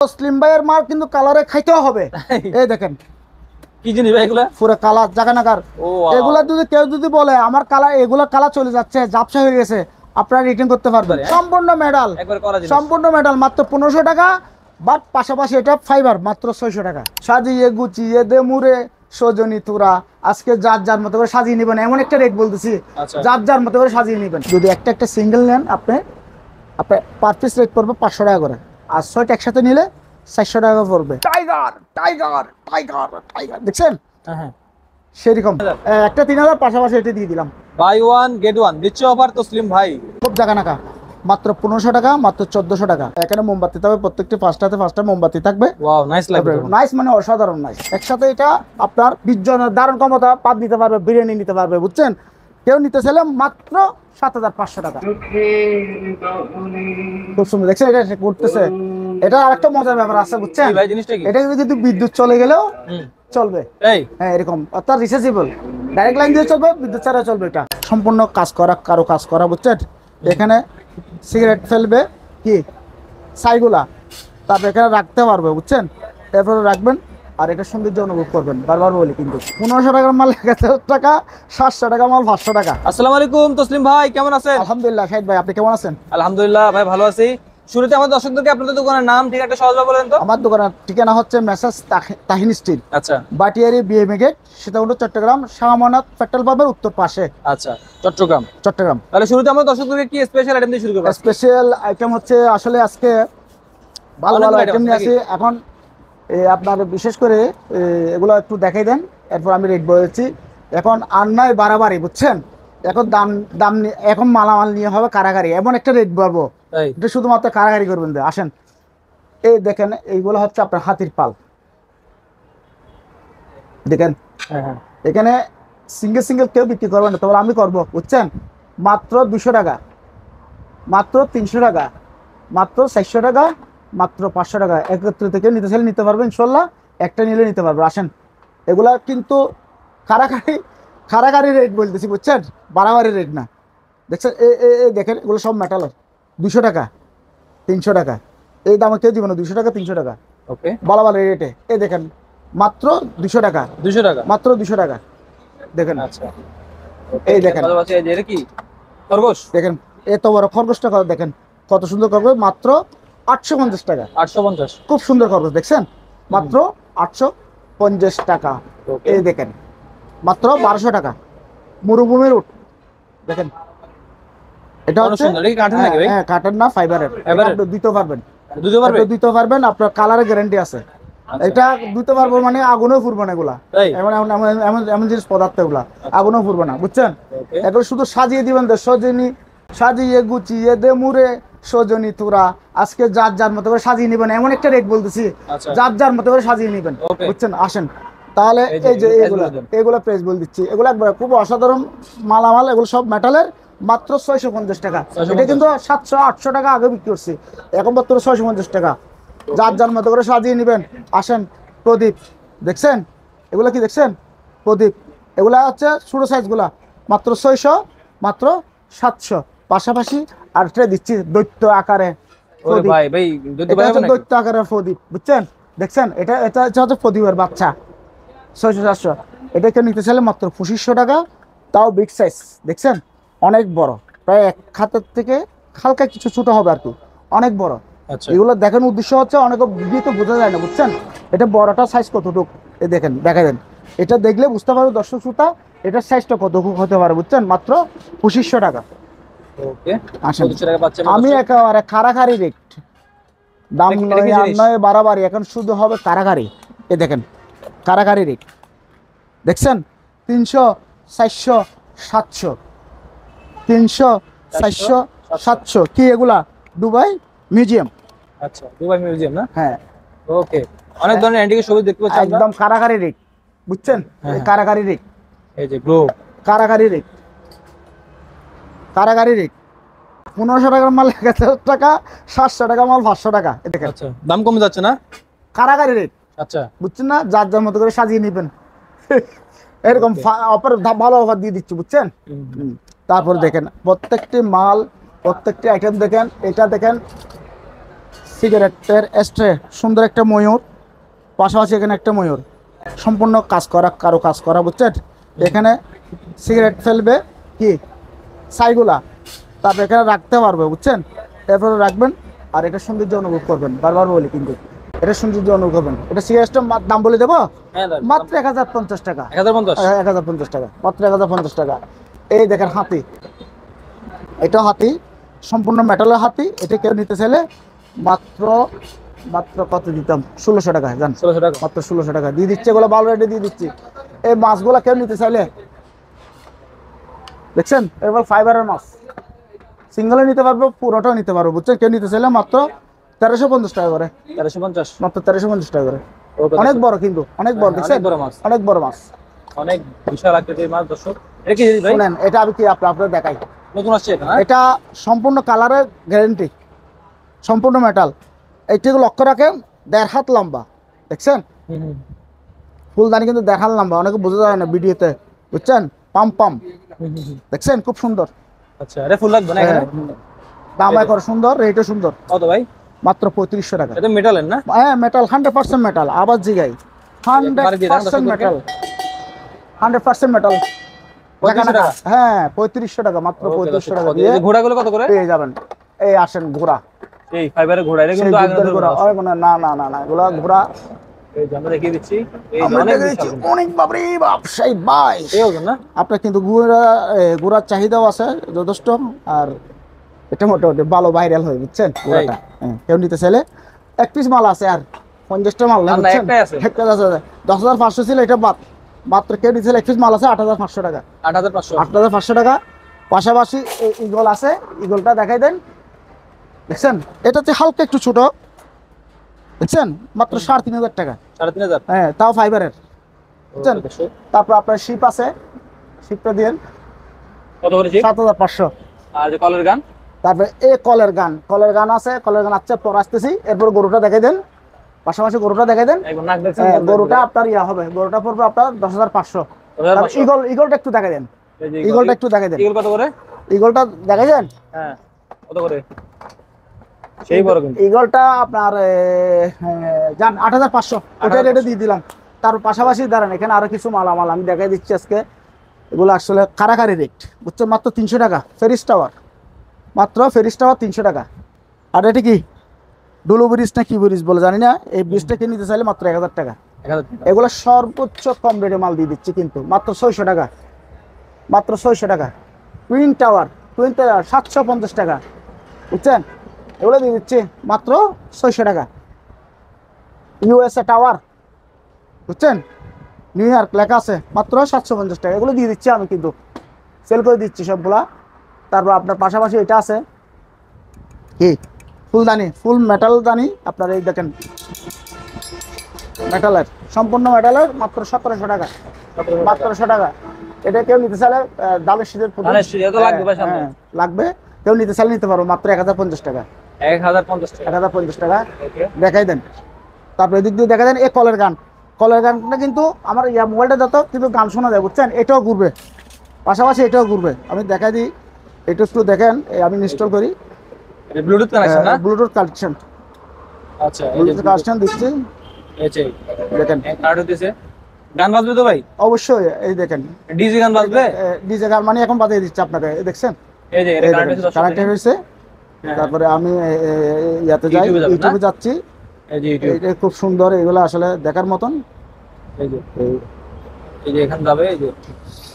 মুসলিম ভাইয়ের মাল কিন্তু কালারে খাইতেও হবে। এই দেখেন কি জিনিস ভাই এগুলা? পুরো কালার জাগানাগার। এগুলা যদি কেউ যদি বলে আমার কালার, এগুলা কালার চলে যাচ্ছে, ঝাপসা হয়ে গেছে, আপনারা রিটার্ন করতে পারবেন। সম্পূর্ণ মেটাল, সম্পূর্ণ মেটাল, মাত্র 1500 টাকা। বাট পাশাপাশি এটা ফাইবার, মাত্র 600 টাকা। সাজিয়ে গুছিয়ে দে মুরে সজনী তুরা, আজকে যার যার মতো করে সাজিয়ে নেবেন, এমন একটা রেট বলতেছি, যার যার মতো করে সাজিয়ে নেবেন। যদি একটা একটা সিঙ্গেল নেন আপনি, আপনার পার পিস রেট পড়বে 500 টাকা করে, আর 6টা একসাথে নিলে 400 টাকা পড়বে। টাইগার টাইগার টাইগার টাইগার দেখছেন? হ্যাঁ সেরকম একটা 3000 পাশাপাশি এটা দিয়ে দিলাম। বাই ওয়ান গেট ওয়ান দিচ্ছে অফার তসলিম ভাই। খুব জাগানাকা, মাত্র 1500 টাকা, মাত্র 1400 টাকা। এখানে মোমবাতি থাকবে, প্রত্যেকটি পাঁচটাতে 5টা মোমবাতি থাকবে। ওয়াও নাইস লাগবে, নাইস মানে অসাধারণ নাইস। একসাথে এটা আপনার 20 জনের ধারণ ক্ষমতা, পাত নিতে পারবে, বিরিয়ানি নিতে পারবে, বুঝছেন? কেউ নিতে চাইলে মাত্র 7500 টাকা। খুব সুন্দর দেখছেন, এটা করতেছে। এটা আরেকটা মজার ব্যাপার আছে, বুঝছেন? এটা কিন্তু বিদ্যুৎ চলে গেলেও চলবে। হ্যাঁ এরকম, অর্থাৎ রিচার্জেবল, ডাইরেক্ট লাইন দিয়ে চলবে, বিদ্যুৎ ছাড়া চলবে। এটা সম্পূর্ণ কাজ করা, কারো কাজ করা, বুঝছেন? এখানে সিগারেট ফেলবে কি ছাইগুলা, তারপর এখানে রাখতে পারবে, বুঝছেন? এরপরে রাখবেন আর এটা সৌন্দর্য অনুভব করবেন। বারবার বলি কিন্তু 1500 টাকার মাল 1000 টাকা, 700 টাকা মাল 500 টাকা। আসসালামু আলাইকুম তসলিম ভাই, কেমন আছেন? আলহামদুলিল্লাহ। শাহিদ ভাই আপনি কেমন আছেন? আলহামদুলিল্লাহ ভাই, ভালো আছি। শুরুতে আমার দর্শকদেরকে আপনাদের দোকানের নাম ঠিক একটা সহজভাবে বলেন তো। আমার দোকানের ঠিকানা হচ্ছে মেসাজ তাহিন স্টিল, আচ্ছা, Bhatiari BMA gate, Sitakunda, Chattogram, Shahmanat petrol পাম্পের উত্তর পাশে। আচ্ছা, চট্টগ্রাম। চট্টগ্রাম। তাহলে শুরুতে আমার দর্শকদেরকে কি স্পেশাল আইটেম দিয়ে শুরু করব? স্পেশাল আইটেম হচ্ছে আসলে আজকে ভালো ভালো আইটেম নিয়ে আসি। এখন আপনার বিশেষ করে এগুলো একটু দেখাই দেন, এরপর আমি রেট বলেছি। এখন আর নয় বাড়াবাড়ি, বুঝছেন? এখন দাম দাম এখন মালামাল নিয়ে হবে কারাগারি, এমন একটা রেট বলবো, এটা শুধুমাত্র কারাগারি করবেন। আসেন, এই দেখেন, এইগুলো হচ্ছে আপনার হাতির পাল, দেখেন। এখানে সিঙ্গেল সিঙ্গেল কেউ বিক্রি করবেন না, তবে আমি করবো, বুঝছেন? মাত্র 200 টাকা, মাত্র 300 টাকা, মাত্র 400 টাকা, মাত্র 500 টাকা। একত্রিত থেকে নিতে চাইলে নিতে পারবেন, ইনশাল্লাহ একটা নিলে নিতে পারবো। আসেন, এগুলা কিন্তু কারাগারি রেট বলতেছি, বুঝছেন? বাড়াবাড়ি রেট না, দেখছেন? এই দেখেন, এগুলো সব মেটালের। 200 টাকা, 300 টাকা, এই দামে কেউ দিবে না। 200 টাকা, 300 টাকা, ওকে, বলা বলা রেটে। এই দেখেন, মাত্র 200 টাকা, 200 টাকা, মাত্র 200 টাকা, দেখেন। আচ্ছা, এই দেখেন, এটা কি খরগোশ? দেখেন এত বড় খরগোশটা দেখেন, কত সুন্দর খরগোশ, মাত্র 850 টাকা। 850, খুব খুব সুন্দর খরগোশ, দেখছেন? মাত্র 850 টাকা। এই দেখেন, মাত্র 1200 টাকা। মরুভূমির উট, দেখেন। এটা হচ্ছে কাঠের না, ফাইবারের। দিতে পারবেন, দিতে পারবেন, আপনার কালারের গ্যারান্টি আছে। এটা দিতে পারবো মানে আগুনও ফুরবে না। এগুলা এমন এমন এমন জিনিস, পদার্থ এগুলা আগুনও ফুরবে না, বুঝছেন? এগুলো শুধু সাজিয়ে দিবেন, সজনী সাজিয়ে গুছিয়ে দে মুরে সজনী তুরা, আজকে যার যার মতো করে সাজিয়ে নিবেন, এমন একটা রেট বলতেছি, যার যার মতো করে সাজিয়ে নিবেন, বুঝছেন? আসেন তাহলে, এই যে এগুলো প্রাইস বলে দিচ্ছি, এগুলো একবার খুব অসাধারণ মালামাল, এগুলো সব মেটালের। মাত্র 650 টাকা। এটা কিন্তু 700-800 টাকা আগে বিক্রি করছি, এখন মাত্র 650 টাকা। যার যার মতো করে সাজিয়ে নেবেন। আসেন, প্রদীপ দেখছেন? এগুলো কি দেখছেন? প্রদীপ, এগুলা হচ্ছে ছোট সাইজগুলা, মাত্র 600, মাত্র 700। পাশাপাশি আরেকটা দিচ্ছি দৈত্য আকারে প্রদীপ, দৈত্য আকারের প্রদীপ, বুঝছেন? দেখছেন? এটা এটা হচ্ছে প্রদীপের বাচ্চা, 600-700। এটা কেউ নিতে চাইলে মাত্র 2500 টাকা, তাও বিগ সাইজ, দেখছেন? অনেক বড়, প্রায় এক হাতের থেকে হালকা কিছু ছোট হবে আর কি, অনেক বড়। এগুলো দেখানোর উদ্দেশ্য হচ্ছে অনেক ভিডিও তো বোঝা যায় না, বুঝছেন? এটা বড়টা সাইজ কতটুকু, এই দেখেন, দেখা দেন। এটা দেখলে বুঝতে পারবে দর্শক শ্রোতা এটার সাইজটা কতটুকু হতে পারে, বুঝছেন? মাত্র 2500 টাকা। আমি একেবারে কারাগারি রেট, দাম নয় বাড়াবাড়ি, এখন শুধু হবে কারাগারি। এ দেখেন, কারাগারি রেট, দেখছেন? 300, 400, 700, 300, 400, 700। কি এগুলা? Dubai museum. আচ্ছা, দুবাই মিউজিয়াম না? হ্যাঁ, ওকে। অনেক ধরনের অ্যান্টিকের ছবি দেখতে পাচ্ছি, একদম কারাগারি রেট, বুঝছেন? কারাগারি রেট, এই যে গ্লো, কারাগারি রেট, কারাগারি রেট। 1500 টাকার মাল 1000 টাকা, 700 টাকা মাল 500 টাকা। দেখেন, আচ্ছা, দাম কমে যাচ্ছে না? কারাগারি রেট, আচ্ছা, বুঝছেন না? যার যার মতো করে সাজিয়ে নেবেন, এরকম অফার, ভালো অফার দিয়ে দিচ্ছি, বুঝছেন? তারপর দেখেন প্রত্যেকটি মাল, প্রত্যেকটি আইটেম দেখেন। এটা দেখেন সিগারেটের স্ট্রে, সুন্দর একটা ময়ূর, পাশাপাশি এখানে একটা ময়ূর, সম্পূর্ণ কাজ করা, কারো কাজ করা, বুঝছেন। এখানে সিগারেট ফেলবে কি ছাইগুলা, তারপর এখানে রাখতে পারবে, বুঝছেন। এরপরে রাখবেন আর এটা সৌন্দর্য অনুভব করবেন, বারবার বলি কিন্তু এটা সৌন্দর্য অনুভব করবেন। এটা সিগারেটের দাম বলে দেবো হ্যাঁ দাদা, মাত্র 1050 টাকা। 1050। 1050 টাকা, মাত্র 1050 টাকা। এই দেখেন হাতি, এটা হাতি, সম্পূর্ণ মেটালের হাতি। এটা কেউ নিতে চাইলে মাত্র মাত্র কত দিতাম, 1600 টাকা। জান 1600 টাকা। মাত্র 1600 টাকা দিয়ে দিচ্ছে, এগুলো ভালো রেটে দিয়ে দিচ্ছি। এই মাছগুলো কেউ নিতে চাইলে দেখছেন, এবার ফাইবারের মাছ, সিঙ্গেলে নিতে পারবো, পুরোটাও নিতে পারবো, বুঝছেন। কেউ নিতে চাইলে মাত্র 1350 টাকা করে, 1350। মাত্র 1350 টাকা করে। ওকে, অনেক বড় কিন্তু, অনেক বড়, হ্যাঁ, দেখছেন, অনেক বড় মাছ। অনেক বড় মাছ। অনেক বিশাল আকৃতির মাছ দর্শক। এটা কি ভাই? শুনেন, এটা আমি কি আপনাদের দেখাই। নতুন আসছে এটা না? এটা সম্পূর্ণ কালারের গ্যারেন্টি, সম্পূর্ণ মেটাল। এইটিকে লক্ষ্য রাখেন, 1.5 হাত লম্বা, দেখছেন। হুম হুম ফুলদানি কিন্তু 1.5 হাত লম্বা, অনেকে বোঝা যায় না ভিডিওতে, বুঝছেন। পাম পাম, হুম হুম হুম। দেখছেন, খুব সুন্দর। আচ্ছা, এটা ফুল লাগবে না এখানে? দাম করে সুন্দর, রেটও সুন্দর। কত ভাই? মাত্র 3500 টাকা। এটা মেটালের না? হ্যাঁ, মেটাল, 100% মেটাল। আবার জিগাই, বাড়ি দিয়ে দাও 100% দর্শকদেরকে। Metal, 100% metal. 3500 টাকা? হ্যাঁ, 3500 টাকা, মাত্র ওকে, 3500 টাকা দর্শক, দিয়ে এই যে ঘোড়াগুলো কত করে? পেয়ে যাবেন। এই আসেন ঘোড়া, এই ফাইবারের ঘোড়া, এটা সেই কিন্তু আগে যুদ্ধের ঘোড়া। ওই মানে না না না না, এগুলা ঘোড়া এই যে আমরা দেখিয়ে দিচ্ছি। এই যে আমরা অনেক দেখে দিচ্ছি, বিশাল। অনেক বাপরে বাপ, সেই ভাই। এই ওজন না? আপনার কিন্তু ঘোড়ার চাহিদাও আছে যথেষ্ট, আর এটা মোটামুটি ভালো ভাইরাল হয়, বুঝছেন ঘোড়াটা। হ্যাঁ, কেউ নিতে চাইলে 1 পিস মাল আছে, আর 50টা মাল নেই, আর না, বুঝছেন। একটাই আছে। একটাই আছে, 10,500 ছিল, এটা বাদ। মাত্র কেউ নিতে চাইলে 1 পিস মাল আছে 8,500 টাকা, 8500। 8,500 টাকা। পাশাপাশি এই ইগল আছে, ইগলটা দেখাই দেন, দেখছেন। এটা হচ্ছে হালকা একটু ছোট, দেখছেন, মাত্র 3,500 টাকা। 3500। হ্যাঁ, তাও ফাইবারের, বুঝছেন। ওকে, দর্শক। তারপর আপনার শিপ আছে, শিপটা দিন কত করে জি? 7,500। আর যে কলের গান? তারপরে কলের গান, কলের গান আছে, কলের গান আছে, পর আসতেছি। এরপর গরুটা দেখাই দেন, পাশাপাশি গরুটা দেখাই দেন। একবার নাক দেখছেন? গরুটা আপনার ইয়া হবে, গরুটা পড়বে আপনার 10,500। 1500। ইগলটা একটু দেখাই দেন, এই যে ইগলটা একটু দেখাই দেন, ইগল কত করে? ইগলটা দেখাই দেন। হ্যাঁ, কত করে? সেই বড় কিন্তু। ইগলটা আপনার যান 8,500, ওটা রেটে দিয়ে দিলাম। তার পাশাপাশি দাঁড়ান, এখানে আরো কিছু মালামাল আমি দেখাই দিচ্ছি আজকে। এগুলো আসলে কারাকারি রেট, বুঝছেন। মাত্র 300 টাকা ফেরিস টাওয়ার, মাত্র ফেরিস টাওয়ার 300 টাকা। আর এটা কি ডুলু ব্রিজ না কি ব্রিজ বলে জানি না, এই ব্রিজটাকে নিতে চাইলে মাত্র 1,000 টাকা। 1000 টাকা। এগুলো সর্বোচ্চ কম রেটে মাল দিয়ে দিচ্ছি কিন্তু, মাত্র 600 টাকা, মাত্র 600 টাকা। টুইন টাওয়ার 750 টাকা, বুঝছেন। এগুলো দিয়ে দিচ্ছি মাত্র 600 টাকা। ইউএসএ টাওয়ার, বুঝছেন, নিউ ইয়র্ক লেখা আছে, মাত্র 750 টাকা। এগুলো দিয়ে দিচ্ছি আমি কিন্তু, সেল করে দিচ্ছি সবগুলা। তারপর আপনার পাশাপাশি এটা আছে কি ফুলদানি, ফুল মেটাল দানি আপনার, এই দেখেন মেটালের, সম্পূর্ণ মেটালের, মাত্র 1700 টাকা, মাত্র 100 টাকা। এটা কেউ নিতে চাইলে দামের শীতের ধানের শীষ, এটা তো লাগবে ভাই সামনে। লাগবে, কেউ নিতে চাইলে নিতে পারবো, মাত্র 1050 টাকা, 1050 টাকা। 1050 টাকা। ওকে। দেখাই দেন। তারপরে এদিক দিয়ে দেখা দেন, এই কলের গান, কলের গানটা কিন্তু আমার মোবাইলটা যত কিন্তু গান শোনা যায়, বুঝছেন। এটাও ঘুরবে, পাশাপাশি এটাও ঘুরবে। আমি দেখাই দিই, এটা একটু দেখেন, আমি ইনস্টল করি। এটা ব্লুটুথ কানেকশন না? ব্লুটুথ কানেকশন, আচ্ছা, এই যে ব্লুটুথ কানেকশন দিচ্ছি, এই যে দেখেন। কার্ড হতেছে। গান বাজবে তো ভাই? অবশ্যই, এই দেখেন ডিজি গান বাজবে? ডিজে গান মানে এখন বাজিয়ে দিচ্ছে আপনাকে, এই দেখছেন, এই যে এটা কানেক্ট হয়েছে। কানেক্টেড হয়েছে। হ্যাঁ। তারপরে আমি ইয়াতে যাই, ইউটিউবে যাবেন না? ইউটিউবে যাচ্ছি। এই যে ইউটিউব। এটা খুব সুন্দর, এগুলো আসলে দেখার মতন। এই যে এই যে এখানে যাবে, এই যে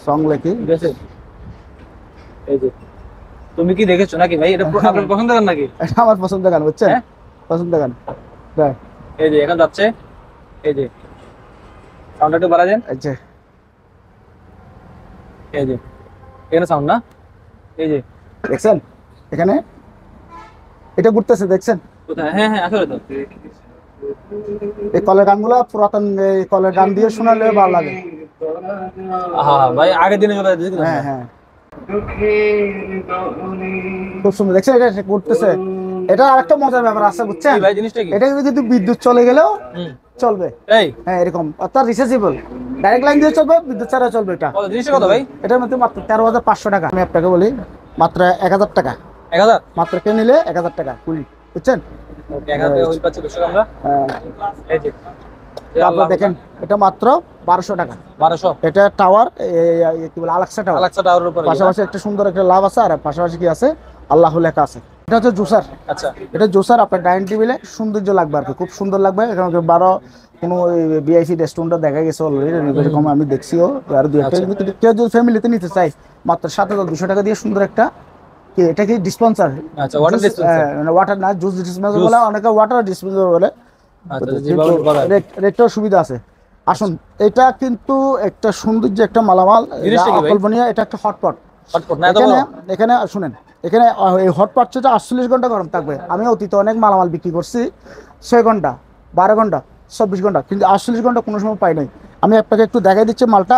সং লেখি, ঠিক আছে। এই যে তুমি কি দেখেছো নাকি ভাই? এটা আপনার পছন্দ গান নাকি? এটা আমার পছন্দের গান, বুঝছেন, হ্যাঁ? পছন্দের গান। হ্যাঁ, এই যে এখন যাচ্ছে, এই যে সাউন্ডটা একটু বাড়া দেন। এই যে এই যে এখানে সাউন্ড না, এই যে দেখছেন, এখানে এটা ঘুরতেছে, দেখছেন। কোথায়? হ্যাঁ হ্যাঁ, আসলে তো এই কলের গানগুলো পুরাতন, এই কলের গান দিয়ে শোনালে ভালো লাগে। হ্যাঁ ভাই, আগের দিনে চলে যাচ্ছে। হ্যাঁ হ্যাঁ, খুব সুন্দর, দেখছেন এটা ঘুরতেছে। এটা আরেকটা মজার ব্যাপার আছে, বুঝছেন। ভাই জিনিসটা কি? এটা কিন্তু বিদ্যুৎ চলে গেলেও হুম। চলবে, এই হ্যাঁ এরকম, অর্থাৎ রিচার্জেবল, ডাইরেক্ট লাইন দিয়ে চলবে, বিদ্যুৎ ছাড়া চলবে। এটা কত জিনিসটা কত ভাই? এটার মধ্যে মাত্র 13,500 টাকা। আমি আপনাকে বলি মাত্র 1,000 টাকা, 1000। মাত্র কেউ নিলে 1,000 টাকা কুড়ি, বুঝছেন। ওকে 1000 টাকা হুইল পাচ্ছি দর্শক আমরা। এই যে তারপর দেখেন এটা মাত্র 1200 টাকা। 1200 এটা টাওয়ার কি বলে আলাক্সা টাওয়ার। আলাক্সা টাওয়ারের উপরে পাশাপাশি একটা সুন্দর একটা লাভ আছে, আর পাশাপাশি কি আছে আল্লাহ লেখা আছে। এটা হচ্ছে জুসার। আচ্ছা এটা জুসার আপনার ডাইনিং টেবিলে সৌন্দর্য লাগবে আর কি, খুব সুন্দর লাগবে। এখানে 12 কোনো বিআইসি রেস্টুরেন্টে দেখা গেছে অলরেডি, এরকম আমি দেখছিও আর দুই একটা। কিন্তু কেউ যদি ফ্যামিলিতে নিতে চাই মাত্র 7200 টাকা দিয়ে সুন্দর একটা কি এটা কি ডিসপেন্সার। আচ্ছা ওয়াটার ডিসপেন্সার, মানে ওয়াটার না, জুস ডিসপেন্সার বলে, অনেকে ওয়াটার ডিসপেন্সার বলে। আচ্ছা যেভাবে বলা রেটটাও সুবিধা আছে। আসুন, এটা কিন্তু একটা সৌন্দর্য একটা মালামাল, অকল্পনীয়। এটা একটা হটপট। হটপট না এত বড়? এখানে শুনেন, এখানে এই হটপটটা 48 ঘন্টা গরম থাকবে। আমি অতীতে অনেক মালামাল বিক্রি করছি 6 ঘন্টা, 12 ঘন্টা, 24 ঘন্টা, কিন্তু 48 ঘন্টা কোনো সময় পাই নাই। আমি আপনাকে একটু দেখাই দিচ্ছি মালটা,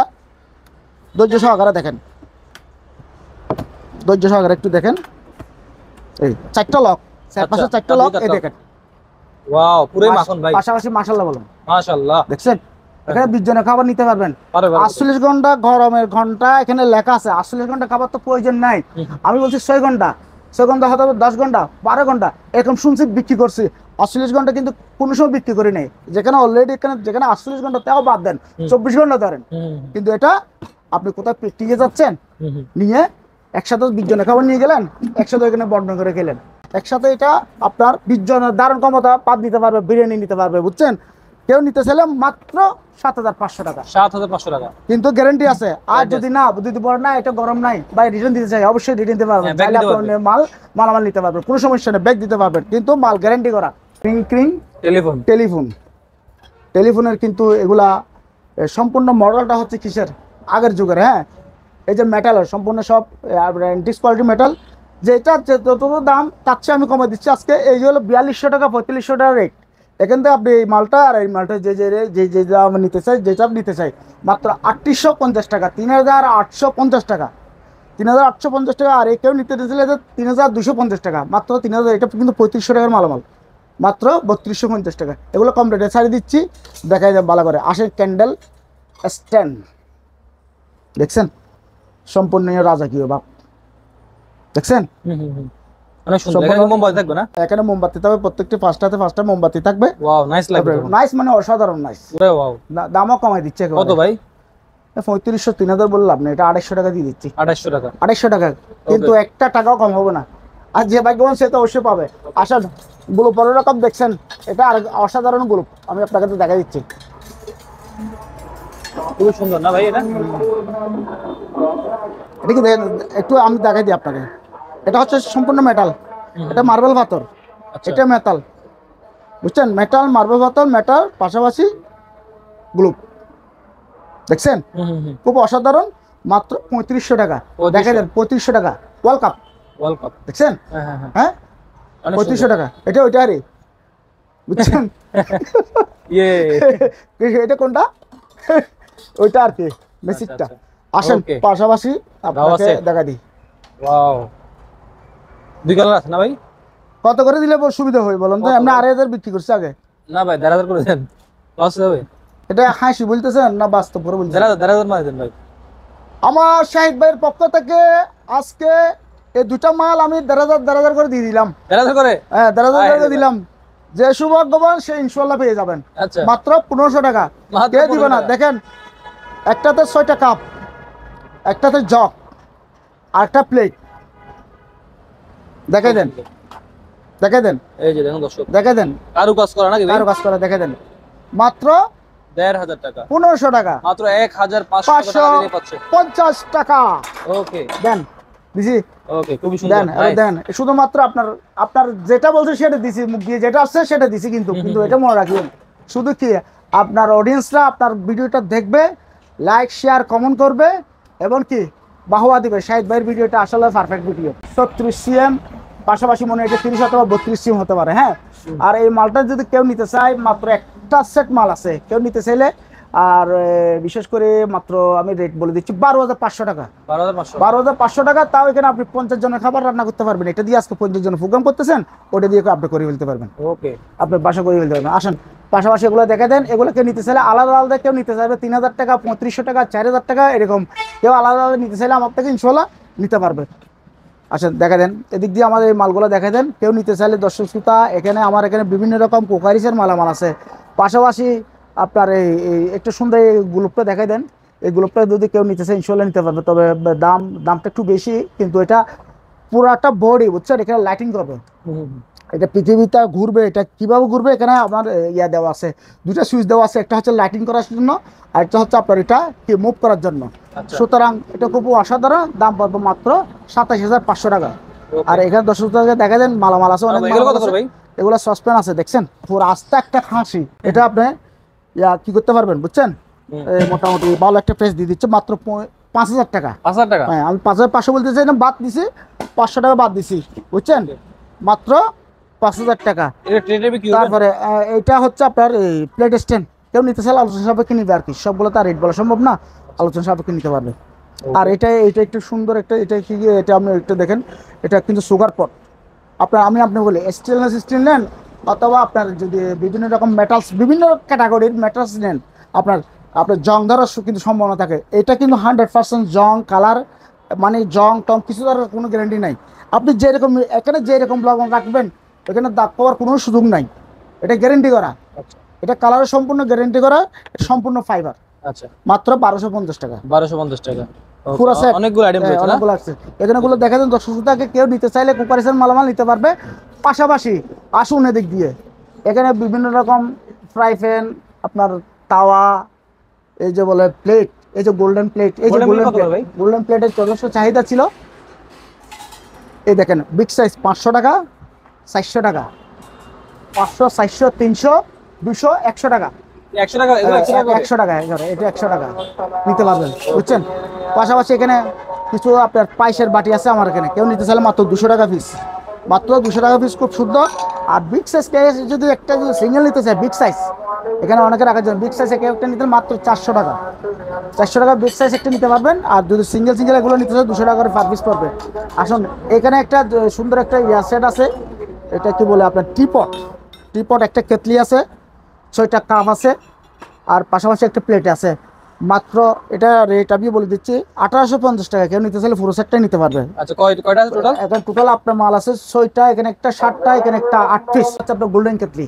ধৈর্য সহকারে দেখেন, ধৈর্য সহকারে একটু দেখেন। এই 4টা লক, পাশে 4টা লক, এই দেখেন। ওয়াও পুরোই মাখন ভাই। পাশাপাশি মাশাআল্লাহ বলুন, মাশাআল্লাহ। দেখছেন এখানে 20 জনের খাবার নিতে পারবেন। 48 ঘন্টা গরমের ঘন্টা এখানে লেখা আছে। 48 ঘন্টা খাবার তো প্রয়োজন নাই, আমি বলছি 6 ঘন্টা, 6 ঘন্টা হতে হবে 10 ঘন্টা, 12 ঘন্টা, এরকম শুনছি বিক্রি করছি। 48 ঘন্টা কিন্তু কোনো সময় বিক্রি করি নাই। যেখানে অলরেডি এখানে যেখানে 48 ঘন্টা তাও বাদ দেন, 24 ঘন্টা ধরেন, কিন্তু এটা আপনি কোথায় পিকনিকে যাচ্ছেন নিয়ে একসাথে 20 জনের খাবার নিয়ে গেলেন, একসাথে এখানে বন্টন করে খেলেন, একসাথে এটা আপনার 20 জনের ধারণ ক্ষমতা পাত দিতে পারবে, বিরিয়ানি নিতে পারবে, বুঝছেন। কেউ নিতে চাইলে মাত্র 7500 টাকা, 7500 টাকা, কিন্তু গ্যারান্টি আছে। আর যদি না যদি বলেন না এটা গরম নাই বা রিটার্ন দিতে চাই, অবশ্যই রিটার্ন দিতে পারবেন। চাইলে আপনি মালামাল নিতে পারবেন, কোনো সমস্যা নেই, ব্যাগ দিতে পারবেন, কিন্তু মাল গ্যারান্টি করা। ক্রিং টেলিফোনের কিন্তু এগুলা সম্পূর্ণ মডেলটা হচ্ছে কিসের, আগের যুগের। হ্যাঁ, এই যে মেটালের সম্পূর্ণ সব ডিস কোয়ালিটি মেটাল, যেটা যত দাম তার চেয়ে আমি কমে দিচ্ছি আজকে। এই যে হলো 4200 টাকা, 4500 টাকা রেট। এখান থেকে আপনি এই মালটা আর এই মালটা যে দাম নিতে চাই, যেটা নিতে চাই মাত্র 3850 টাকা, 3850 টাকা, 3850 টাকা। আর কেউ নিতে চাইলে 3250 টাকা, মাত্র 3000। এটা কিন্তু 3500 টাকার মালামাল, মাত্র 3250 টাকা। এগুলো কম রেটে ছাড়িয়ে দিচ্ছি, দেখাই যায় ভালো করে। আসেন ক্যান্ডেল স্ট্যান্ড, দেখছেন সম্পূর্ণ রাজকীয় ভাব, দেখছেন অনেক সুন্দর। এখানে মোমবাতি থাকবে না? এখানে মোমবাতি থাকবে, প্রত্যেকটি 5টা মোমবাতি থাকবে। ওয়াও নাইস লাগবে, নাইস মানে অসাধারণ নাইস। ওরে ওয়াও, দামও কমাই দিচ্ছে। কত ভাই? 3500 3000 বললে আপনি, এটা 250 টাকা দিয়ে দিচ্ছি। 2800 টাকা, 250 টাকা, কিন্তু একটা টাকাও কম হবে না। আর যে ভাগ্যবান সে তো অবশ্যই পাবে। আসেন, গ্লুপ রকম দেখছেন, এটা আর অসাধারণ গ্লুপ, আমি আপনাকে তো দেখা দিচ্ছি। খুব সুন্দর না ভাই? এটা এটা কি একটু আমি দেখাই দিই আপনাকে। এটা হচ্ছে সম্পূর্ণ মেটাল, এটা মার্বেল পাথর, এটা মেটাল, বুঝছেন। মেটাল, মার্বেল পাথর, মেটাল, পাশাপাশি গ্লুপ, দেখছেন খুব অসাধারণ। মাত্র 3500 টাকা, দেখা দেন 3500 টাকা। ওয়ার্ল্ড কাপ দেখছেন, হ্যাঁ 3500 টাকা। এটা ওইটা আরে, বুঝছেন। এটা কোনটা? ওইটা আর কি মেসিকটা। আসেন পাশাপাশি আপনাকে দেখা দিই। ওয়াও, দুই কালার আছে না ভাই? কত করে দিলে সুবিধা হয় বলুন তো? আপনি 2500 বিক্রি করছে আগে। না ভাই 1500 করে দেন, লস হবে। এটা হাসি বলতেছেন না বাস্তব করে বলতেছেন? 1500 মানে দেন ভাই। আমার শাহিদ ভাইয়ের পক্ষ থেকে আজকে এই দুটা মাল আমি 1500 করে দিয়ে দিলাম। 1500 করে? হ্যাঁ 1500 করে দিলাম। যে সৌভাগ্যবান সে ইনশাআল্লাহ পেয়ে যাবেন। আচ্ছা, মাত্র 1500 টাকা। কে দিবে না? দেখেন, একটাতে 6টা কাপ, একটাতে জগ, আর একটা প্লেট। দেখাই দেন, দেখাই দেন, এই যে দেখুন দর্শক, দেখাই দেন। কারু কাজ করা নাকি ভাই? কারু কাজ করা, দেখাই দেন। মাত্র 1500 টাকা, 1500 টাকা, মাত্র 1500 টাকা দিলে পাচ্ছে 50 টাকা। ওকে দেন দিছি। ওকে, খুব সুন্দর। দেন শুধুমাত্র আপনার যেটা বলছে সেটা দিছি, মুখ দিয়ে যেটা আসছে সেটা দিছি। কিন্তু এটা মনে রাখবেন, শুধু কি আপনার অডিয়েন্সরা আপনার ভিডিওটা দেখবে, লাইক শেয়ার কমেন্ট করবে এবং কি বাহবা দিবে। শাহিদ ভাইয়ের ভিডিওটা আসলে পারফেক্ট ভিডিও। 36 সিএম, পাশাপাশি মনে হয় এটা 30 অথবা 32 সিএম হতে পারে। হ্যাঁ, আর এই মালটা যদি কেউ নিতে চায়, মাত্র একটা সেট মাল আছে, কেউ নিতে চাইলে। আর বিশেষ করে মাত্র আমি রেট বলে দিচ্ছি 12500 টাকা। 12500 টাকা, তাও এখানে আপনি 50 জনের খাবার রান্না করতে পারবেন। এটা দিয়ে আজকে 50 জনের প্রোগ্রাম করতেছেন, ওটা দিয়ে আপনি করে ফেলতে পারবেন। ওকে, আপনি বাসা করে ফেলতে পারবেন। আসেন পাশাপাশি এগুলো দেখে দেন। এগুলো কেউ নিতে চাইলে আলাদা আলাদা, কেউ নিতে চাইবে 3000 টাকা, 3500 টাকা, 4000 টাকা, এরকম কেউ আলাদা আলাদা নিতে চাইলে আমার থেকে ইনশাল্লাহ নিতে পারবে। আচ্ছা দেখা দেন, এদিক দিয়ে আমাদের এই মালগুলো দেখা দেন। কেউ নিতে চাইলে দর্শক শ্রোতা, এখানে আমার এখানে বিভিন্ন রকম কোকারিসের মালামাল আছে। পাশাপাশি আপনার এই একটু সুন্দর এই গ্লোবটা দেখাই দেন। এই গ্লোবটা যদি কেউ নিতে চায় ইনশাল্লাহ নিতে পারবে, তবে দামটা একটু বেশি, কিন্তু এটা পুরাটা বডি বুঝছেন, এখানে লাইটিং করবে। এটা পৃথিবীতে ঘুরবে, এটা কিভাবে ঘুরবে, এখানে আমার ইয়া দেওয়া আছে, দুটা সুইচ দেওয়া আছে, একটা হচ্ছে লাইটিং করার জন্য, আর একটা হচ্ছে আপনার এটা কি মুভ করার জন্য। আচ্ছা। সুতরাং এটা খুব অসাধারণ, দাম পড়বে মাত্র 27,500 টাকা। Okay. আর এখানে দর্শক শ্রোতাকে দেখা দেন মালামাল আছে, অনেক এগুলো মালামাল কত করে আছে। ভাই? এগুলো সসপ্যান আছে দেখছেন, পুরো আস্তে একটা খাসি। এটা আপনি ইয়া কি করতে পারবেন বুঝছেন, এই মোটামুটি ভালো একটা প্রাইস দিয়ে দিচ্ছে মাত্র 5,000 টাকা। 5,000 টাকা? হ্যাঁ, আমি 5,500 বলতে চাই না, বাদ দিছি 500 টাকা বাদ দিছি বুঝছেন, মাত্র 5,000 টাকা। এটা ট্রেডে কি হবে? তারপরে এটা হচ্ছে আপনার এই প্লেট স্ট্যান্ড, কেউ নিতে চাইলে আলোচনা সাপেক্ষে নিবে আর কি, সবগুলো তার রেট বলা সম্ভব না, আলোচনা সাপেক্ষে নিতে পারবে। আর এটা একটু সুন্দর একটা, এটা কি এটা আপনি একটু দেখেন, এটা কিন্তু সুগার পট। আপনি বলি স্টেনলেস স্টিল নেন, অথবা আপনার যদি বিভিন্ন রকম মেটালস, বিভিন্ন ক্যাটাগরির মেটালস নেন, আপনার আপনার জং ধরার কিন্তু সম্ভাবনা থাকে। এটা কিন্তু 100% জং কালার, মানে জং টং কিছু ধরার কোনো গ্যারান্টি নাই। আপনি যেরকম এখানে যেরকম ব্লগ রাখবেন, এখানে দাগ পাওয়ার কোনো সুযোগ নাই, এটা গ্যারেন্টি করা। আচ্ছা এটা কালারের সম্পূর্ণ গ্যারেন্টি করা, এটা সম্পূর্ণ ফাইবার। আচ্ছা, মাত্র 1250 টাকা 1250 টাকা। পুরো সেট। অনেকগুলো আইটেম রয়েছে না? অনেকগুলো আছে এখানে, গুলো দেখা দেন দর্শক শ্রোতাকে, কেউ নিতে চাইলে কোপারেশন মালামাল নিতে পারবে। পাশাপাশি আসুন এদিক দিয়ে, এখানে বিভিন্ন রকম ফ্রাই প্যান, আপনার তাওয়া, এই যে বলে প্লেট, এই যে গোল্ডেন প্লেট, এই যে Golden plate গোল্ডেন কত করে প্লেট, ভাই? গোল্ডেন প্লেটের যথেষ্ট চাহিদা ছিল। এই দেখেন বিগ সাইজ 500 টাকা, 400 টাকা, 500, 400, 300, 200, 100 টাকা। 100 টাকা? এগুলো 100 টাকা করে? 100 টাকা, এটা 100 টাকা নিতে পারবেন বুঝছেন। পাশাপাশি এখানে কিছু আপনার পাইসের বাটি আছে আমার এখানে, কেউ নিতে চাইলে মাত্র 200 টাকা পিস, মাত্র 200 টাকা পিস, খুব সুন্দর। আর বিগ সাইজ যদি একটা যদি সিঙ্গেল নিতে চায়, বিগ সাইজ এখানে অনেকে রাখার জন্য, বিগ সাইজ একটা নিতে মাত্র 400 টাকা, 400 টাকা বিগ সাইজ একটা নিতে পারবেন। আর যদি সিঙ্গেল এগুলো নিতে চায় 200 টাকা করে পার পিস পড়বে। আসুন এখানে একটা সুন্দর একটা সেট আছে, এটা কি বলে আপনার টিপট একটা কেতলি আছে, 6টা কাপ আছে, আর পাশাপাশি একটা প্লেট আছে। মাত্র এটা রেট আমি বলে দিচ্ছি 1850 টাকা, কেউ নিতে চাইলে পুরো সেটটাই নিতে পারবে। আচ্ছা, কয়টা আছে টোটাল? এখন টোটাল আপনার মাল আছে 6টা, এখানে একটা 7টা, এখানে একটা 8 পিস আছে আপনার গোল্ডেন কেটলি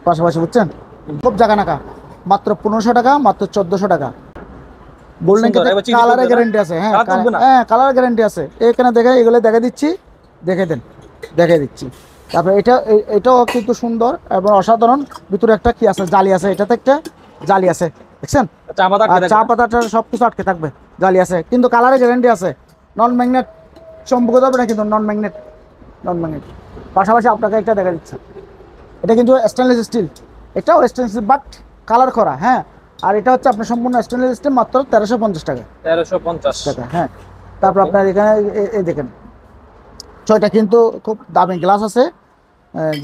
পাশাপাশি বুঝছেন, খুব জায়গা নাকা, মাত্র 1500 টাকা, মাত্র 1400 টাকা। গোল্ডেন সুন্দর, এবার কেটলি চিনি কালারের করবে না? গ্যারান্টি আছে, হ্যাঁ কালার থাকবে না? হ্যাঁ কালার গ্যারান্টি আছে। এখানে দেখে এগুলো দেখে দিচ্ছি, দেখে দেন, দেখে দিচ্ছি। তারপরে এটাও কিন্তু সুন্দর এবং অসাধারণ, ভিতরে একটা কি আছে, জালি আছে, এটাতে একটা জালি আছে দেখছেন, চা পাতা আর চা পাতাটা সবকিছু আটকে থাকবে, জালি আছে, কিন্তু কালারের গ্যারান্টি আছে। নন ম্যাগনেট চম্বুক যাবে না, কিন্তু নন ম্যাগনেট। পাশাপাশি আপনাকে একটা দেখা দিচ্ছে, এটা কিন্তু স্টেনলেস স্টিল, এটাও স্টেনলেস বাট কালার করা, হ্যাঁ। আর এটা হচ্ছে আপনার সম্পূর্ণ স্টেনলেস স্টিল, মাত্র 1350 টাকা 1350 টাকা, হ্যাঁ। তারপর আপনার এখানে এই দেখেন 6টা কিন্তু খুব দামি গ্লাস আছে,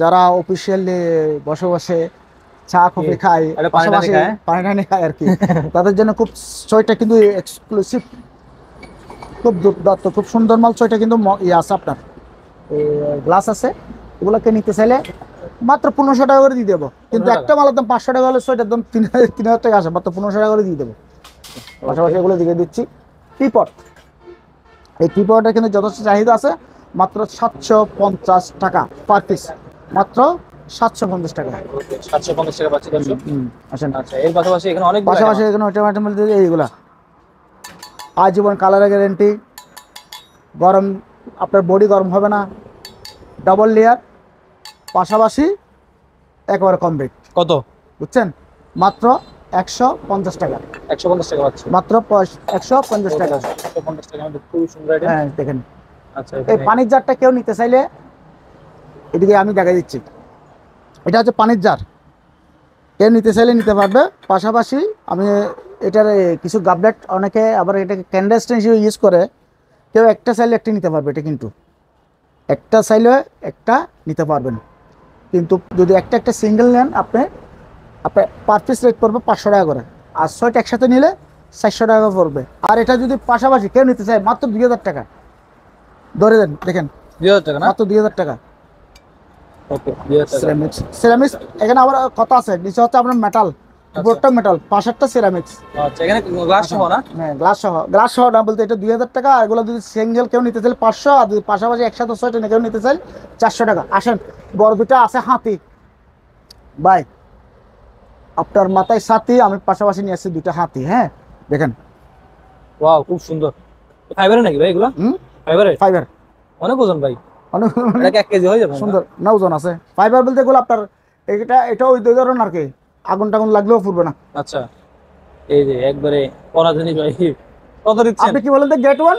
যারা অফিসিয়ালি বসে বসে চা কফি খায়, এটা পানি টানি পাশাপাশি খায়? পানি টানি খায় আর কি, তাদের জন্য খুব 6টা কিন্তু এক্সক্লুসিভ, খুব দুর্দান্ত, খুব সুন্দর মাল। 6টা কিন্তু ইয়ে আছে আপনার গ্লাস আছে, এগুলোকে নিতে চাইলে মাত্র 1500 টাকা করে দিয়ে দেবো, কিন্তু 1500 একটা মালের দাম 500 টাকা হলে 6টার দাম 3000 টাকা আসে, মাত্র 1500 টাকা করে দিয়ে দেবো। পাশাপাশি এগুলো দিয়ে দিচ্ছি টিপট, এই টিপটের কিন্তু যথেষ্ট চাহিদা আছে, মাত্র 750 টাকা পার পিস, মাত্র 750 টাকা। 750 টাকা পাচ্ছি দর্শক। আসেন আচ্ছা, এর পাশাপাশি এখানে অনেক পাশাপাশি এখানে আইটেম এইগুলা আজীবন কালারের গ্যারেন্টি, গরম আপনার বডি গরম হবে না, ডাবল লেয়ার, পাশাপাশি একেবারে কম রেট, কত? বুঝছেন, মাত্র 150 টাকা, 150 টাকা পাচ্ছি মাত্র 150 টাকা। 150 টাকা মধ্যে খুব সুন্দর আইটেম। হ্যাঁ দেখেন, আচ্ছা, এই এখানে পানির জারটা কেউ নিতে চাইলে এদিকে আমি দেখা দিচ্ছি, এটা হচ্ছে পানির জার, কেউ নিতে চাইলে নিতে পারবে। পাশাপাশি আমি এটার কিছু গাবলেট, অনেকে আবার এটাকে ক্যান্ডেল স্ট্যান্ড হিসেবে ইউজ করে, কেউ একটা চাইলে একটা নিতে পারবে, এটা কিন্তু একটা চাইলে একটা নিতে পারবেন, কিন্তু যদি একটা সিঙ্গেল নেন আপনার পার পিস রেট পড়বে 500 টাকা করে, আর 6টা একসাথে নিলে 400 টাকা পড়বে। আর এটা যদি পাশাপাশি কেউ নিতে চায় মাত্র 2000 টাকা ধরে দেন, দেখেন 2000 টাকা না? মাত্র 2000 টাকা। ওকে, 2000 টাকা। সিরামিক্স এখানে আবার কথা আছে, নিচে হচ্ছে আপনার মেটাল, উপরটা মেটাল, পাশেরটা সিরামিক্স। আচ্ছা, এখানে গ্লাস সহ না? হ্যাঁ, গ্লাস সহ না বলতে এটা 2000 টাকা। আর এগুলো যদি সিঙ্গেল কেউ নিতে চাইলে 500, আর যদি পাশাপাশি একসাথে 6টা কেউ নিতে চাইলে 400 টাকা। আসেন, বড় দুটো আছে হাতি ভাই, আপনার মাথায় ছাতি, আমি পাশাপাশি নিয়ে আসছি দুটো হাতি। হ্যাঁ দেখেন, ওয়াও, খুব সুন্দর। ফাইবারের নাকি ভাই এগুলো? ফাইবারের? ফাইবার, অনেক ওজন ভাই, অনেক এটা কি 1 কেজি হয়ে যাবে? সুন্দর না, ওজন আছে। ফাইবার বলতে এগুলো আপনার এটা ওই ধরনের আর কি, আগুন টাগুন লাগলেও ফুরবে না। আচ্ছা, এই যে একবারে পড়া জিনিস ভাই। কত দিচ্ছেন? আপনি কি বলেন তো, get one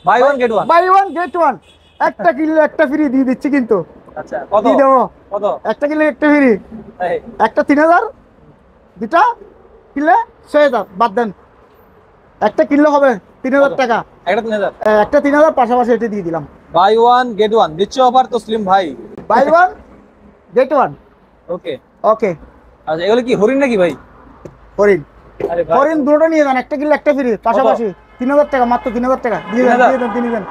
buy one get one? Buy one get one, একটা কিনলে একটা ফ্রি দিয়ে দিচ্ছি কিন্তু। আচ্ছা, কত? দিয়ে দেবো, কত? একটা কিনলে একটা ফ্রি। এই, একটা 3000, দুটা কিনলে 6000, বাদ দেন। একটা কিনলে হবে 3000 টাকা, একটা 3000? একটা 3000 পাশাপাশি এটা দিয়ে দিলাম। বাই ওয়ান গেট ওয়ান দিচ্ছে অফার তসলিম ভাই। Buy one get one. Okay. Okay, আচ্ছা, এগুলো কি হরিণ নাকি ভাই? হরিণ, আরে ভাই, হরিণ দুটো নিয়ে যান, একটা কিনলে একটা ফ্রি পাশাপাশি। 3000 টাকা, মাত্র 3000 টাকা দিয়ে দেন, 3000? দিয়ে দেন, দিয়ে দেন,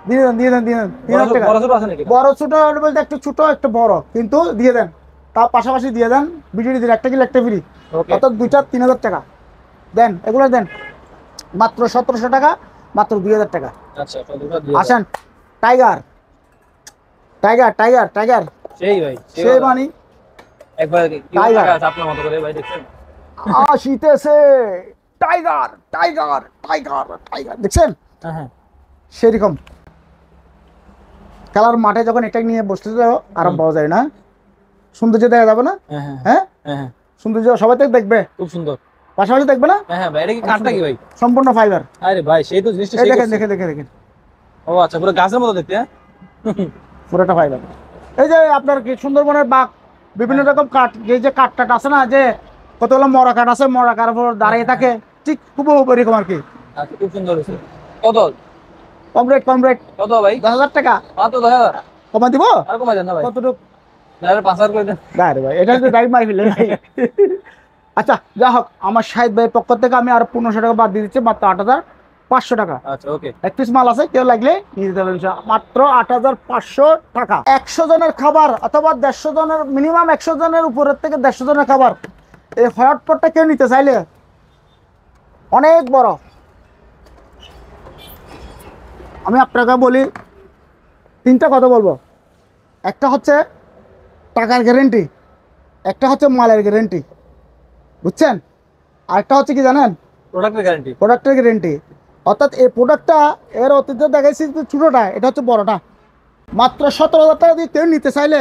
দিয়ে দেন, দিয়ে দেন, দিয়ে দেন, 3000 টাকা। বড় ছোট আছে নাকি? বড় ছোট বলতে একটু ছোট একটা বড়, কিন্তু দিয়ে দেন, তার পাশাপাশি দিয়ে দেন, বিজুড়ি দিন, একটা কিনলে একটা ফ্রি, ওকে। অর্থাৎ দুইটা 3000 টাকা দেন। এগুলো দেন মাত্র 1700 টাকা, মাত্র 2000 টাকা। আচ্ছা, তো দুটো দিয়ে আসেন, টাইগার টাইগার টাইগার টাইগার, দাও। সেই ভাই, সেই মানি একবার কি টাইগার। টাকা আছে আপনার মতো করে ভাই, দেখছেন? আসিতেছে, টাইগার টাইগার টাইগার টাইগার, দেখছেন হ্যাঁ হ্যাঁ। সেরকম খেলার মাঠে যখন এটা নিয়ে বসতে যাও আরাম পাওয়া যায় না, সৌন্দর্য দেখা যাবে না? হ্যাঁ হ্যাঁ হ্যাঁ, হ্যাঁ হ্যাঁ, সৌন্দর্য সবাই তো দেখবে, খুব সুন্দর। পাশাপাশি দেখবে না? হ্যাঁ হ্যাঁ ভাই, এটা কি কাঠটা কি ভাই? সম্পূর্ণ ফাইবার। আরে ভাই, সেই তো জিনিসটা এই সেই দেখেন করছে। দেখেন দেখেন দেখেন, ও আচ্ছা, পুরো গাছের মতো দেখতে। হ্যাঁ, পুরোটা ফাইবার। এই যে আপনার কি সুন্দরবনের বাঘ, বিভিন্ন রকম কাঠ, যে কাঠটা আছে না, যে কতগুলো মরা কাঠ আছে, মরা কাঠের উপর দাঁড়িয়ে থাকে, ঠিক খুব এরকম আর কি। আচ্ছা, খুব সুন্দর হয়েছে। কত? কম রেট, কম রেট, কত ভাই? 10,000 টাকা মাত্র 10,000? কমা দিব। আর কমাই দেন না ভাই, কতটুকু? 5,000 করে দেন। আরে ভাই, এটা হচ্ছে ডাইরেক্ট মারি ফেললে ভাই। আচ্ছা, যা হোক, আমার শাহিদ ভাইয়ের পক্ষ থেকে আমি আর 1500 টাকা বাদ দিয়ে দিচ্ছি, মাত্র 8,500 টাকা। আচ্ছা, ওকে। এক পিস মাল আছে, কেউ লাগলে নিয়ে যেতে পারবেন, মাত্র 8,500 টাকা। 100 জনের খাবার অথবা 150 জনের, মিনিমাম 100 জনের উপরের থেকে 150 জনের খাবার, এই হটপটটা কেউ নিতে চাইলে অনেক বড়। আমি আপনাকে বলি, 3টা কথা বলবো। একটা হচ্ছে টাকার গ্যারেন্টি, একটা হচ্ছে মালের গ্যারেন্টি, বুঝছেন? আরেকটা হচ্ছে কি জানেন? প্রোডাক্টের গ্যারান্টি। প্রোডাক্টের গ্যারেন্টি। অর্থাৎ এই প্রোডাক্টটা এর অতীতে দেখাইছি যে ছোটোটা, এটা হচ্ছে বড়টা। মাত্র 17,000 টাকা দিয়ে কেউ নিতে চাইলে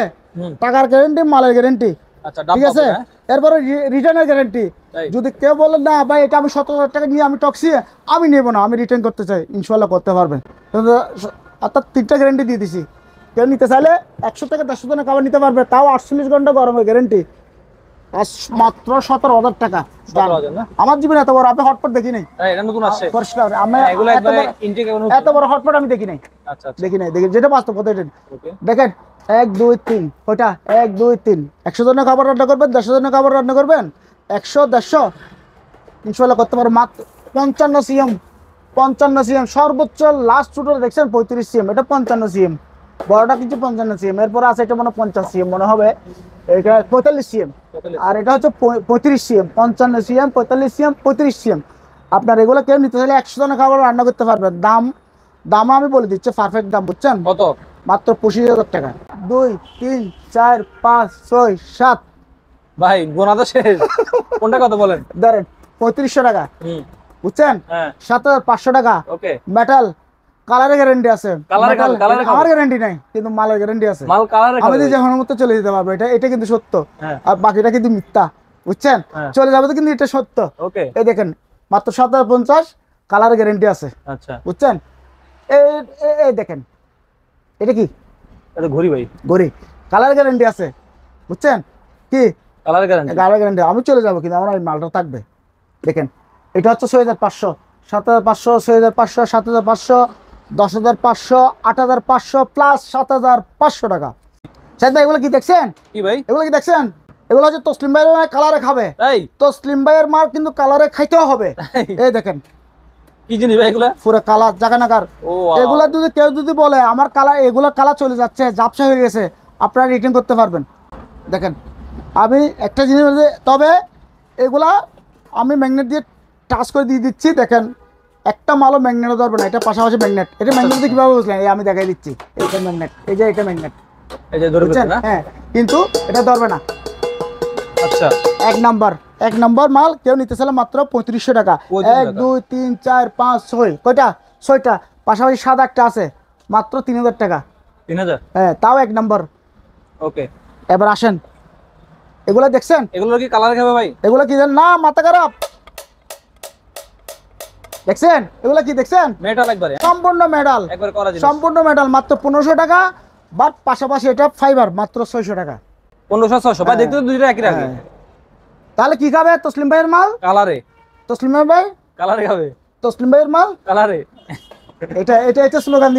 টাকার গ্যারেন্টি, মালের গ্যারেন্টি, আচ্ছা, ঠিক আছে? এরপরে রিটার্নের গ্যারেন্টি। তাই? যদি কেউ বলে না ভাই এটা আমি 17,000 টাকা নিয়ে আমি টক্সি, আমি নেব না, আমি রিটার্ন করতে চাই, ইনশাল্লাহ করতে পারবেন। অর্থাৎ 3টা গ্যারেন্টি দিয়ে দিছি। কেউ নিতে চাইলে 100 থেকে 150 জনের খাবার নিতে পারবে, তাও 48 ঘন্টা গরমের গ্যারেন্টি, মাত্র 17,000 টাকা। 17,000 না? আমার জীবনে এত বড় আপনি হটপট দেখি নাই, তাই, এটা নতুন আসছে। পরিষ্কার আমি এগুলো এত একবারে বড়- ইনটেক এগুলো। এত বড় হটপট আমি দেখি নাই, আচ্ছা আচ্ছা, দেখি নাই, দেখি, যেটা বাস্তব কথা এটা। ওকে। দেখেন, 1 2 3, ওইটা 1 2 3, 100 জনের খাবার রান্না করবেন, 150 জনের খাবার রান্না করবেন, 100 150 ইনশাল্লাহ করতে পারো। মাত্র 55 সিএম, 55 সিএম সর্বোচ্চ। লাস্ট শুটার দেখছেন 35 সিএম, এটা 55 সিএম, বড়টা কিছু 55 সিএম। এরপর আছে এটা মনে 50 সিএম মনে হবে, এটা 45 সিএম, আর এটা হচ্ছে 35 সিএম। 55 CM, 45 CM, 35 CM. আপনার এগুলো কেউ নিতে চাইলে 100 জনের খাবার রান্না করতে পারবেন। দাম আমি বলে দিচ্ছি, পারফেক্ট দাম, বুঝছেন? কত? মাত্র 25,000 টাকা। 2 3 4 5 6 7, ভাই গোনা তো শেষ। কোনটা কত বলেন? ধরেন 3500 টাকা, হুম, বুঝছেন? হ্যাঁ, 7,500 টাকা। ওকে। মেটাল, কালারের গ্যারান্টি আছে। কালারে Metal, কালারে আমার গ্যারান্টি নাই, কিন্তু মালের গ্যারান্টি আছে। মাল কালারে আমি যে যখন মতো চলে যেতে পারবো, এটা কিন্তু সত্য, হ্যাঁ, আর বাকিটা কিন্তু মিথ্যা, বুঝছেন? হ্যাঁ। চলে যাবে তো, কিন্তু এটা সত্য। ওকে। এই দেখেন, মাত্র 7,550, কালার গ্যারান্টি আছে, আচ্ছা, বুঝছেন? এই দেখেন, এটা কি? এটা ঘড়ি ভাই, গড়ি, কালার গ্যারান্টি আছে, বুঝছেন? কি কালার গ্যারান্টি। Colour guarantee? আমি চলে যাবো, কিন্তু আমার এই মালটা থাকবে। দেখেন, এটা হচ্ছে 6,500, 7,500, 6,500, 7,500, 10,500, 8,500 প্লাস 7,500 টাকা। সাহেব ভাই, এগুলো কি দেখছেন? কি ভাই? এগুলো কি দেখছেন? এগুলো হচ্ছে তসলিম ভাইয়ের কালারে খাবে। তাই? তসলিম ভাইয়ের মাল কিন্তু কালারে খাইতেও হবে। তাই? এই দেখেন, কি জিনিস ভাই এগুলা? পুরো কালার জাগানাগার। ও, এগুলা যদি কেউ যদি বলে আমার কালার, এগুলো কালার চলে যাচ্ছে, ঝাপসা হয়ে গেছে, আপনারা রিটার্ন করতে পারবেন। দেখেন, আমি একটা জিনিস বলছি, তবে এগুলা আমি ম্যাগনেট দিয়ে টাচ করে দিয়ে দিচ্ছি, দেখেন একটা মালও ম্যাগনেটও ধরবে না, এটা পাশাপাশি ম্যাগনেট। এটা ম্যাগনেট দিয়ে কিভাবে বুঝলেন? এই আমি দেখাই দিচ্ছি, এইটা ম্যাগনেট, এই যে এটা ম্যাগনেট, এই যে ধরে বুঝছেন? না। হ্যাঁ, কিন্তু এটা ধরবে না। আচ্ছা, এক নাম্বার মাল কেউ নিতে চাইলে মাত্র 3500 টাকা। 3500 1 2 3 4 5 6 কয়টা? 6টা, পাশাপাশি 7 8টা আছে, মাত্র 3000 টাকা। 3000। হ্যাঁ, তাও এক নাম্বার। ওকে, এবার আসেন, এগুলা দেখছেন? এগুলোর কি কালার খাবে ভাই? এগুলা কি জানেন? না, মাথা খারাপ। দেখছেন এগুলা কি দেখছেন? মেটাল একবারে, সম্পূর্ণ মেটাল, একবার করা জিনিস। সম্পূর্ণ মেটাল, মাত্র 1500 টাকা। বাট পাশাপাশি এটা ফাইবার, মাত্র 600 টাকা। 1500 600 ভাই, দেখতে তো দুইটা একই রাখে। হ্যাঁ। তাহলে কি খাবে তসলিম ভাইয়ের মাল? কালারে, তসলিম ভাই, কালারে খাবে, তসলিম ভাইয়ের মাল কালারে। এটা এটা স্লোগান।